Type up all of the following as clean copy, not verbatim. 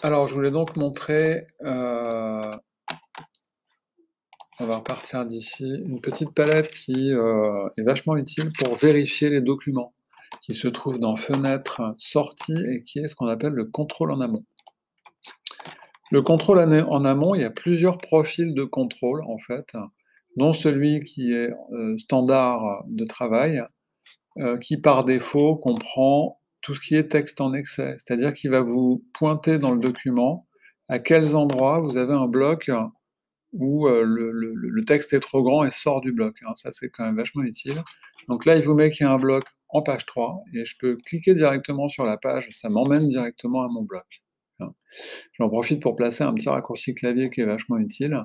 Alors, je voulais donc montrer, on va repartir d'ici, une petite palette qui est vachement utile pour vérifier les documents, qui se trouve dans Fenêtre, Sortie, et qui est ce qu'on appelle le contrôle en amont. Le contrôle en amont, il y a plusieurs profils de contrôle, en fait, dont celui qui est standard de travail, qui par défaut comprend tout ce qui est texte en excès, c'est-à-dire qu'il va vous pointer dans le document à quels endroits vous avez un bloc où le texte est trop grand et sort du bloc, hein. Ça, c'est quand même vachement utile. Donc là, il vous met qu'il y a un bloc en page 3, et je peux cliquer directement sur la page, ça m'emmène directement à mon bloc, hein. J'en profite pour placer un petit raccourci clavier qui est vachement utile.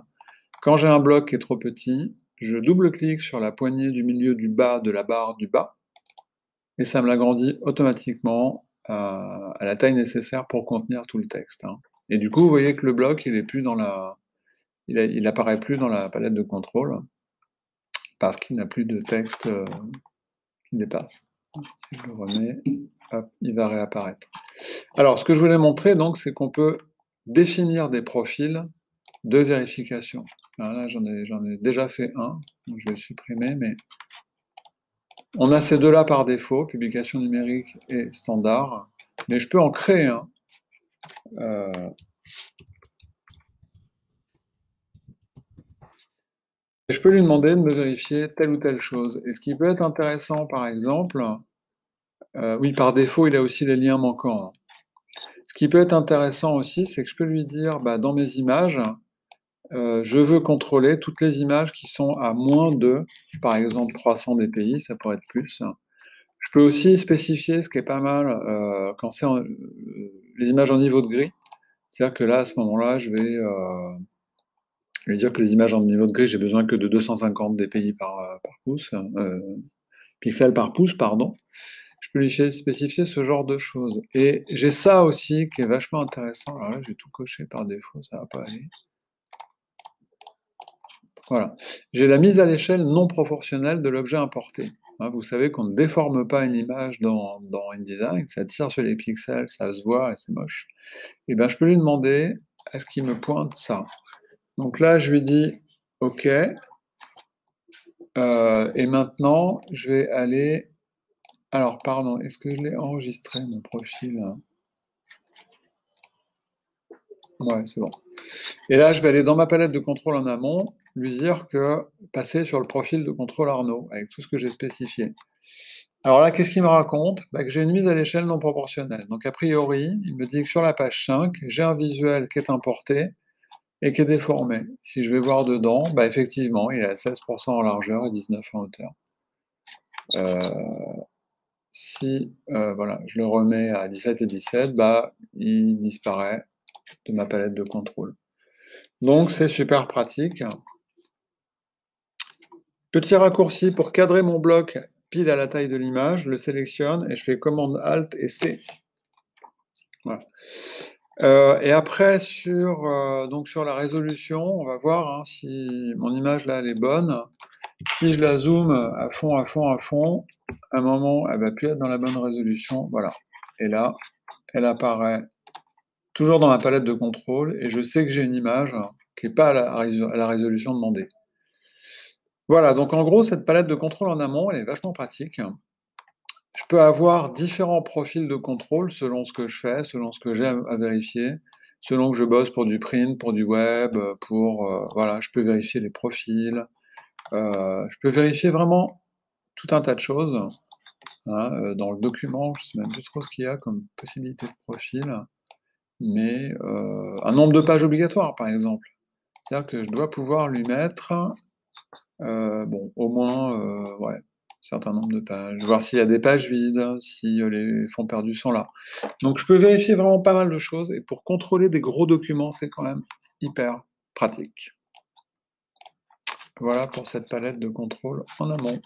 Quand j'ai un bloc qui est trop petit, je double-clique sur la poignée du milieu du bas de la barre du bas, et ça me l'agrandit automatiquement à la taille nécessaire pour contenir tout le texte, hein. Et du coup, vous voyez que le bloc, il est plus dans la... il apparaît plus dans la palette de contrôle, parce qu'il n'a plus de texte qui dépasse. Si je le remets, hop, il va réapparaître. Alors, ce que je voulais montrer, donc, c'est qu'on peut définir des profils de vérification. Alors là, j'en ai déjà fait un, donc je vais le supprimer, mais on a ces deux-là par défaut, publication numérique et standard, mais je peux en créer un. Je peux lui demander de me vérifier telle ou telle chose. Et ce qui peut être intéressant, par exemple, oui, par défaut, il a aussi les liens manquants, hein. Ce qui peut être intéressant aussi, c'est que je peux lui dire, bah, dans mes images, je veux contrôler toutes les images qui sont à moins de, par exemple, 300 dpi, ça pourrait être plus. Je peux aussi spécifier, ce qui est pas mal, quand c'est les images en niveau de gris. C'est-à-dire que là, à ce moment-là, je vais lui dire que les images en niveau de gris, j'ai besoin que de 250 dpi par pouce, pixels par pouce, pardon. Je peux lui spécifier ce genre de choses. Et j'ai ça aussi qui est vachement intéressant. Alors là, j'ai tout coché par défaut, ça va pas aller. Voilà. J'ai la mise à l'échelle non proportionnelle de l'objet importé. Hein, vous savez qu'on ne déforme pas une image dans InDesign, ça tire sur les pixels, ça se voit et c'est moche. Et bien, je peux lui demander, est-ce qu'il me pointe ça? Donc là, je lui dis, OK. Et maintenant, je vais aller... Alors, pardon, est-ce que je l'ai enregistré, mon profil? Ouais, c'est bon. Et là, je vais aller dans ma palette de contrôle en amont, lui dire que passer sur le profil de contrôle Arnaud, avec tout ce que j'ai spécifié. Alors là, qu'est-ce qu'il me raconte? Bah, que j'ai une mise à l'échelle non proportionnelle. Donc a priori, il me dit que sur la page 5, j'ai un visuel qui est importé et qui est déformé. Si je vais voir dedans, bah, effectivement, il est à 16% en largeur et 19% en hauteur. Si voilà, je le remets à 17 et 17, bah, il disparaît de ma palette de contrôle. Donc c'est super pratique. Petit raccourci pour cadrer mon bloc pile à la taille de l'image, je le sélectionne et je fais commande Alt et C. Voilà. Et après, donc sur la résolution, on va voir hein, si mon image là elle est bonne. Si je la zoome à fond, à fond, à fond, à un moment, elle va plus être dans la bonne résolution. Voilà. Et là, elle apparaît toujours dans la palette de contrôle et je sais que j'ai une image qui n'est pas à la résolution demandée. Voilà, donc en gros, cette palette de contrôle en amont, elle est vachement pratique. Je peux avoir différents profils de contrôle selon ce que je fais, selon ce que j'ai à vérifier, selon que je bosse pour du print, pour du web, voilà, je peux vérifier les profils, je peux vérifier vraiment tout un tas de choses, hein, dans le document, je ne sais même plus trop ce qu'il y a comme possibilité de profil, mais un nombre de pages obligatoire, par exemple. C'est-à-dire que je dois pouvoir lui mettre, bon, au moins, ouais, certain nombre de pages, voir s'il y a des pages vides, si les fonds perdus sont là. Donc je peux vérifier vraiment pas mal de choses, et pour contrôler des gros documents, c'est quand même hyper pratique. Voilà pour cette palette de contrôle en amont.